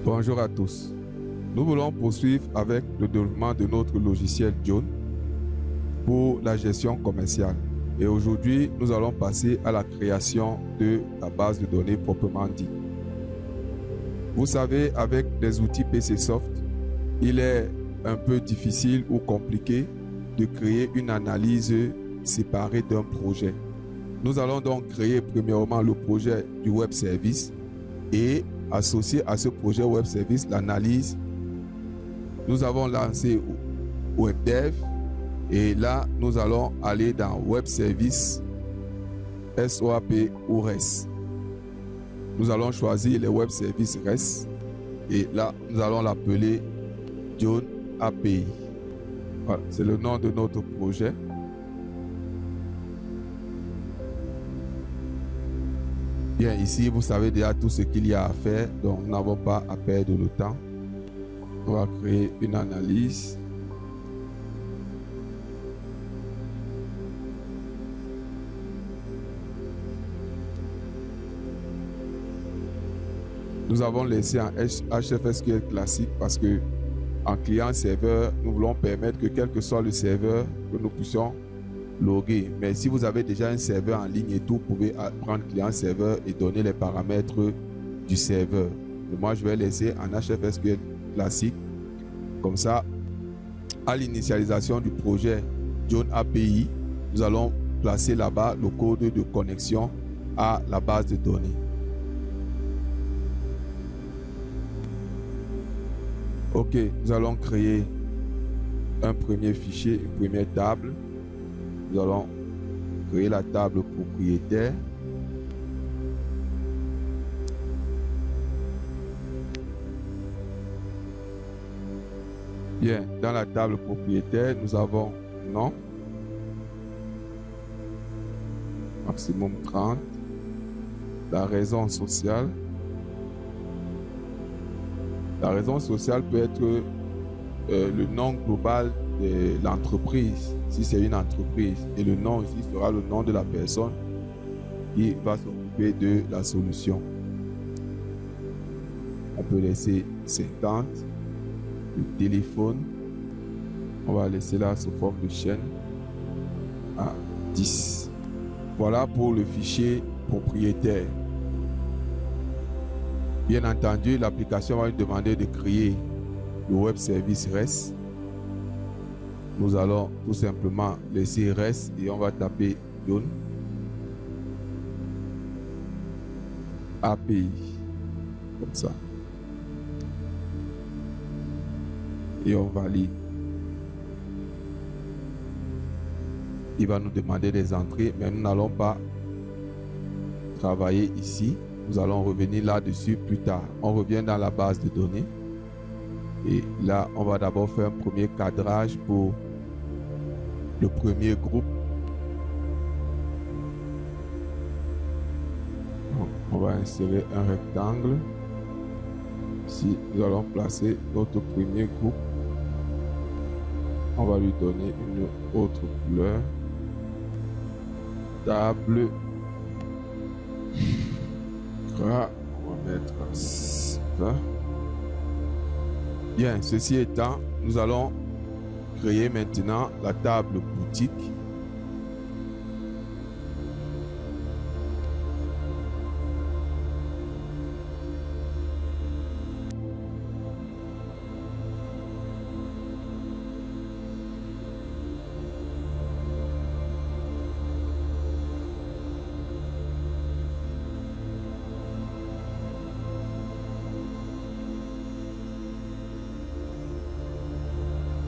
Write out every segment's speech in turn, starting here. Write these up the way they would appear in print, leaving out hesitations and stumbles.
Bonjour à tous. Nous voulons poursuivre avec le développement de notre logiciel John pour la gestion commerciale. Et aujourd'hui, nous allons passer à la création de la base de données proprement dit. Vous savez, avec les outils PCsoft, il est un peu difficile ou compliqué de créer une analyse séparée d'un projet. Nous allons donc créer premièrement le projet du web service et associer à ce projet web service l'analyse. Nous avons lancé WebDev et là nous allons aller dans web service SOAP ou REST. Nous allons choisir les web services REST et là nous allons l'appeler John API. Voilà, c'est le nom de notre projet. Bien, ici, vous savez déjà tout ce qu'il y a à faire, donc nous n'avons pas à perdre le temps. On va créer une analyse. Nous avons laissé un HFSQL classique parce que en client-serveur, nous voulons permettre que quel que soit le serveur, que nous puissions loguer. Mais si vous avez déjà un serveur en ligne et tout, vous pouvez prendre client-serveur et donner les paramètres du serveur. Et moi, je vais laisser un HFSQL classique. Comme ça, à l'initialisation du projet John API, nous allons placer là-bas le code de connexion à la base de données. Ok, nous allons créer un premier fichier, une première table. Nous allons créer la table propriétaire. Bien, dans la table propriétaire, nous avons nom, maximum 30, la raison sociale. La raison sociale peut être le nom global de l'entreprise, si c'est une entreprise. Et le nom ici sera le nom de la personne qui va s'occuper de la solution. On peut laisser 50. Le téléphone, on va laisser là sous forme de chaîne à 10. Voilà pour le fichier propriétaire. Bien entendu, l'application va nous demander de créer le web service REST. Nous allons tout simplement laisser REST et on va taper John API comme ça. Et on valide. Il va nous demander des entrées, mais nous n'allons pas travailler ici. Nous allons revenir là-dessus plus tard. On revient dans la base de données. Et là, on va d'abord faire un premier cadrage pour le premier groupe. Donc, on va insérer un rectangle. Ici, nous allons placer notre premier groupe. On va lui donner une autre couleur. Table. Gras. On va mettre ça. Bien, ceci étant, nous allons créer maintenant la table boutique.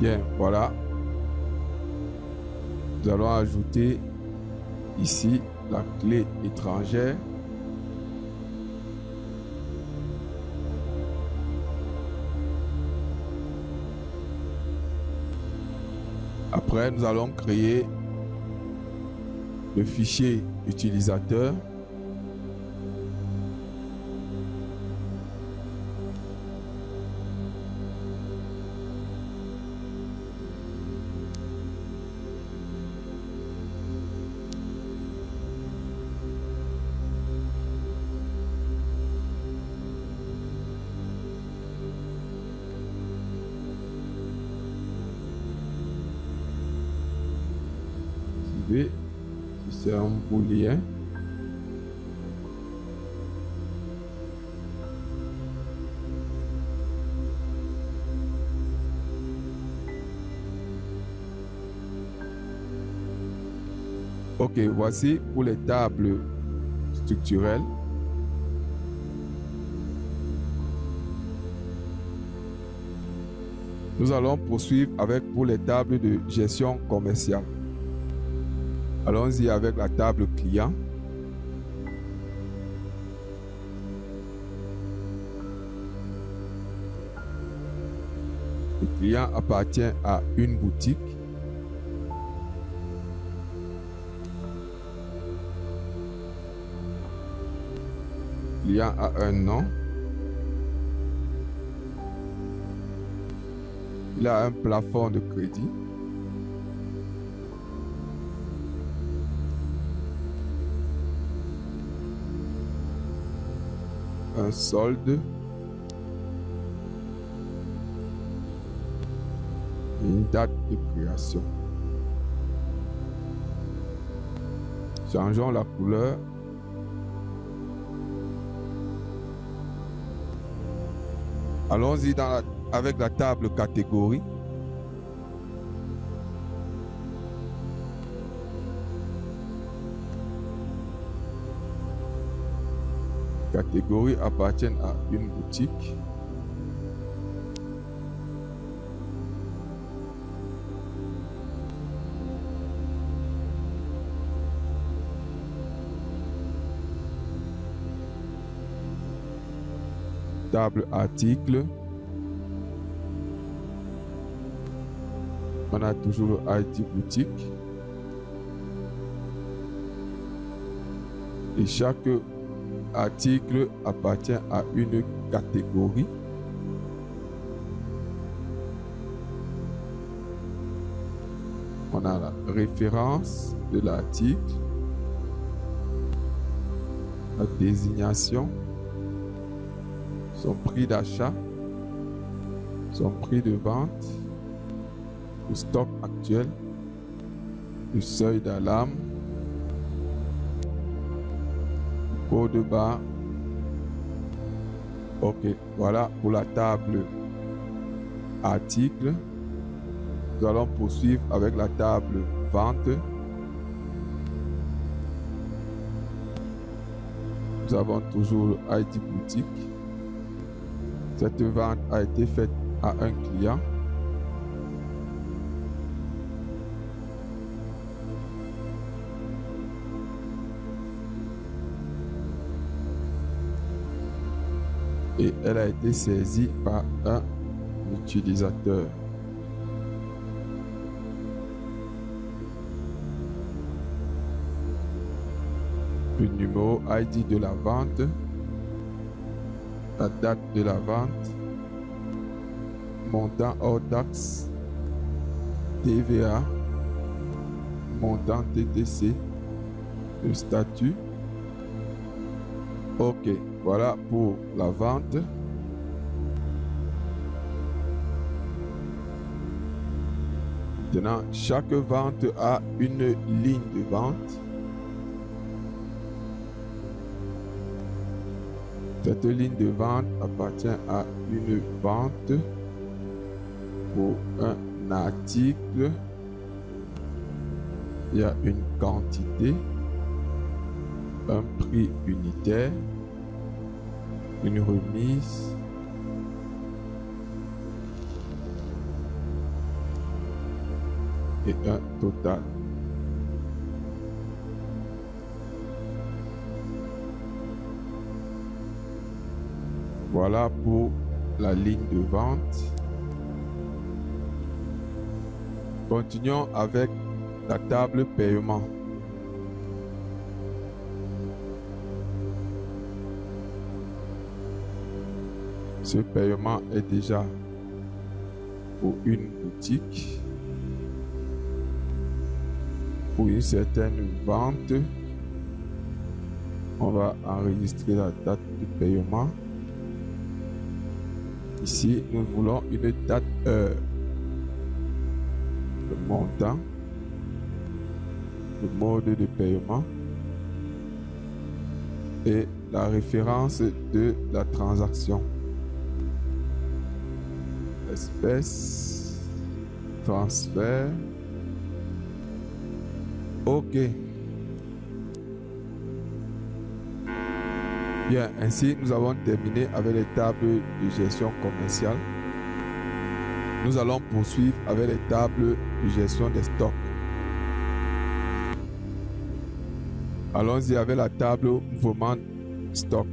Bien, voilà. Nous allons ajouter ici la clé étrangère. Après, nous allons créer le fichier utilisateur. C'est un booléen. Ok, voici pour les tables structurelles. Nous allons poursuivre avec pour les tables de gestion commerciale. Allons-y avec la table client. Le client appartient à une boutique. Le client a un nom. Il a un plafond de crédit. Un solde. Une date de création. Changeons la couleur. Allons-y avec la table catégorie. Catégorie appartiennent à une boutique. Table article. On a toujours le ID boutique. Et chaque article appartient à une catégorie. On a la référence de l'article, la désignation, son prix d'achat, son prix de vente, le stock actuel, le seuil d'alarme, le code barre. Ok, voilà pour la table article. Nous allons poursuivre avec la table vente. Nous avons toujours le ID boutique. Cette vente a été faite à un client. Et elle a été saisie par un utilisateur. Le numéro ID de la vente, la date de la vente, montant hors taxe, TVA, montant TTC, le statut. Ok, voilà pour la vente. Maintenant, chaque vente a une ligne de vente. Cette ligne de vente appartient à une vente pour un article. Il y a une quantité, un prix unitaire, une remise, et un total. Voilà pour la ligne de vente. Continuons avec la table paiement. Ce paiement est déjà pour une boutique, pour une certaine vente. On va enregistrer la date de paiement. Ici, nous voulons une date heure. Le montant, le mode de paiement et la référence de la transaction. Espèce, transfert. OK. Bien, ainsi nous avons terminé avec les tables de gestion commerciale. Nous allons poursuivre avec les tables de gestion des stocks. Allons-y avec la table mouvement stock.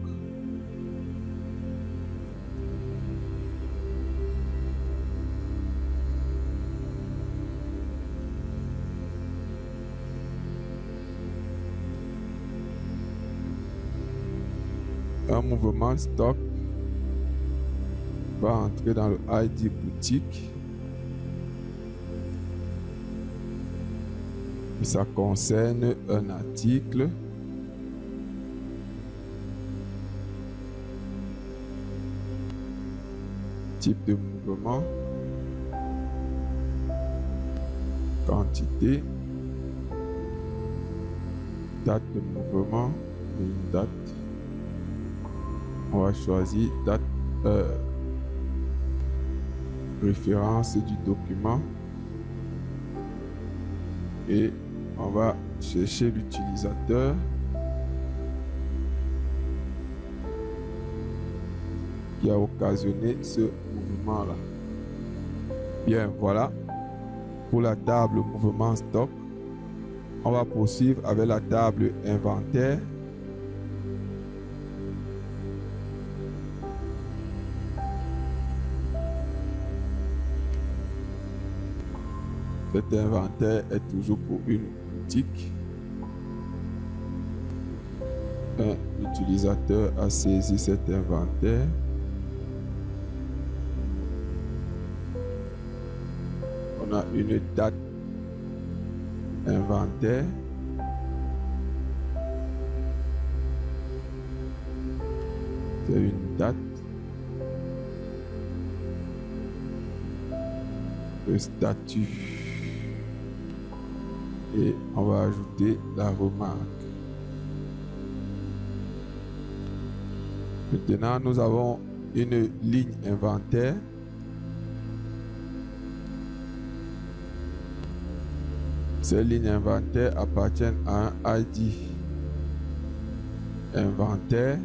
Un mouvement stock va entrer dans le ID boutique et ça concerne un article type de mouvement, quantité, date de mouvement, une date. On va choisir date, référence du document et on va chercher l'utilisateur. Qui a occasionné ce mouvement-là. Bien, voilà pour la table mouvement stock. On va poursuivre avec la table inventaire. Cet inventaire est toujours pour une boutique. Un utilisateur a saisi cet inventaire. On a une date inventaire. C'est une date. Le statut. Et on va ajouter la remarque. Maintenant, nous avons une ligne inventaire. Ces lignes inventaire appartiennent à un ID inventaire.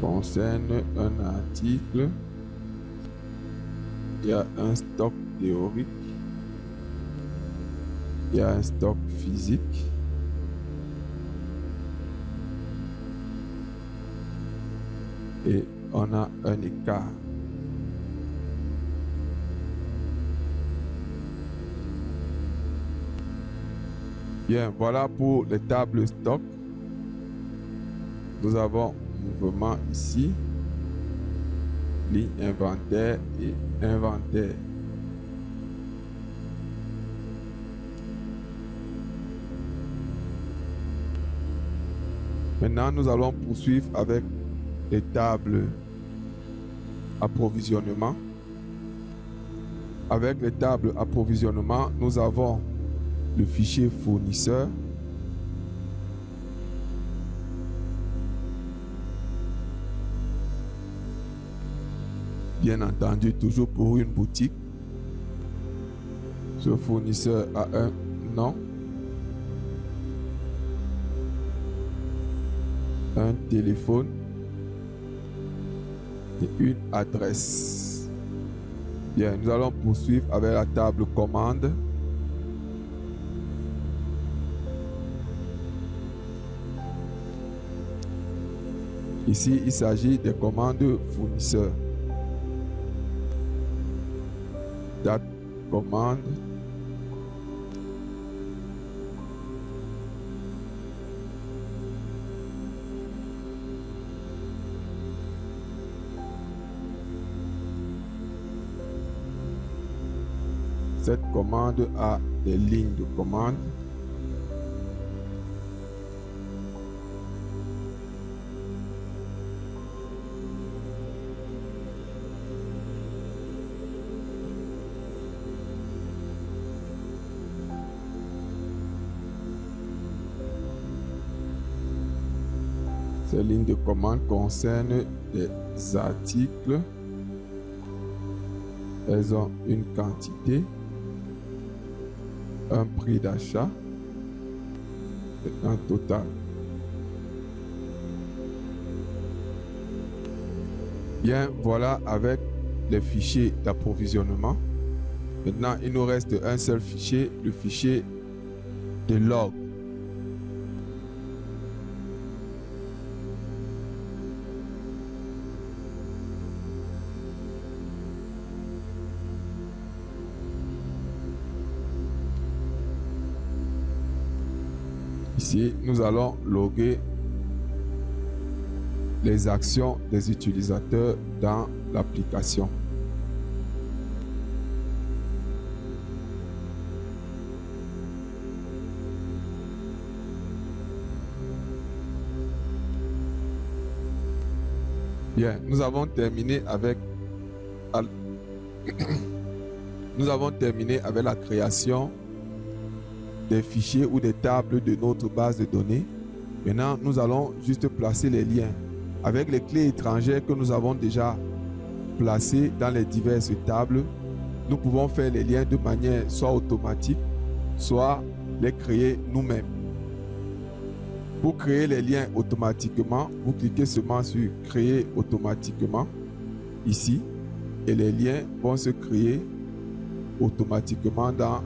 Concerne un article. Il y a un stock théorique. Il y a un stock physique. Et on a un écart. Bien, voilà pour les tables stock. Nous avons mouvement ici, ligne inventaire et inventaire. Maintenant, nous allons poursuivre avec les tables approvisionnement. Avec les tables approvisionnement, nous avons le fichier fournisseur. Bien entendu, toujours pour une boutique. Ce fournisseur a un nom, un téléphone et une adresse. Bien, nous allons poursuivre avec la table commande. Ici, il s'agit des commandes fournisseurs. Date commande. Cette commande a des lignes de commande. Ces lignes de commande concernent des articles. Elles ont une quantité, un prix d'achat et un total. Bien, voilà avec les fichiers d'approvisionnement. Maintenant, il nous reste un seul fichier, le fichier de log. Ici, nous allons loguer les actions des utilisateurs dans l'application. Bien, nous avons terminé avec la création des fichiers ou des tables de notre base de données. Maintenant, nous allons juste placer les liens. Avec les clés étrangères que nous avons déjà placées dans les diverses tables, nous pouvons faire les liens de manière soit automatique, soit les créer nous-mêmes. Pour créer les liens automatiquement, vous cliquez seulement sur « Créer automatiquement » ici et les liens vont se créer automatiquement dans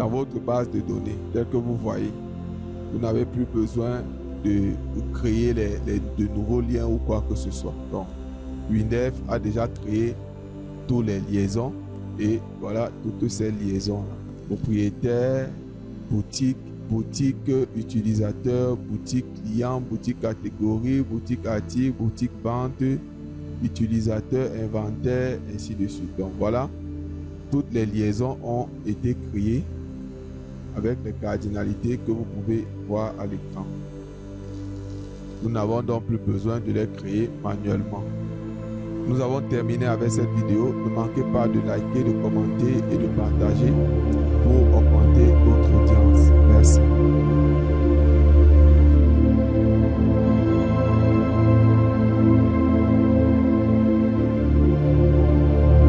votre base de données, tel que vous voyez. Vous n'avez plus besoin de créer de nouveaux liens ou quoi que ce soit. Donc, WinDev a déjà créé toutes les liaisons et voilà toutes ces liaisons-là. Propriétaire, boutique utilisateur, boutique client, boutique catégorie, boutique article, boutique vente, utilisateur, inventaire, ainsi de suite. Donc voilà, toutes les liaisons ont été créées avec les cardinalités que vous pouvez voir à l'écran. Nous n'avons donc plus besoin de les créer manuellement. Nous avons terminé avec cette vidéo. Ne manquez pas de liker, de commenter et de partager pour augmenter notre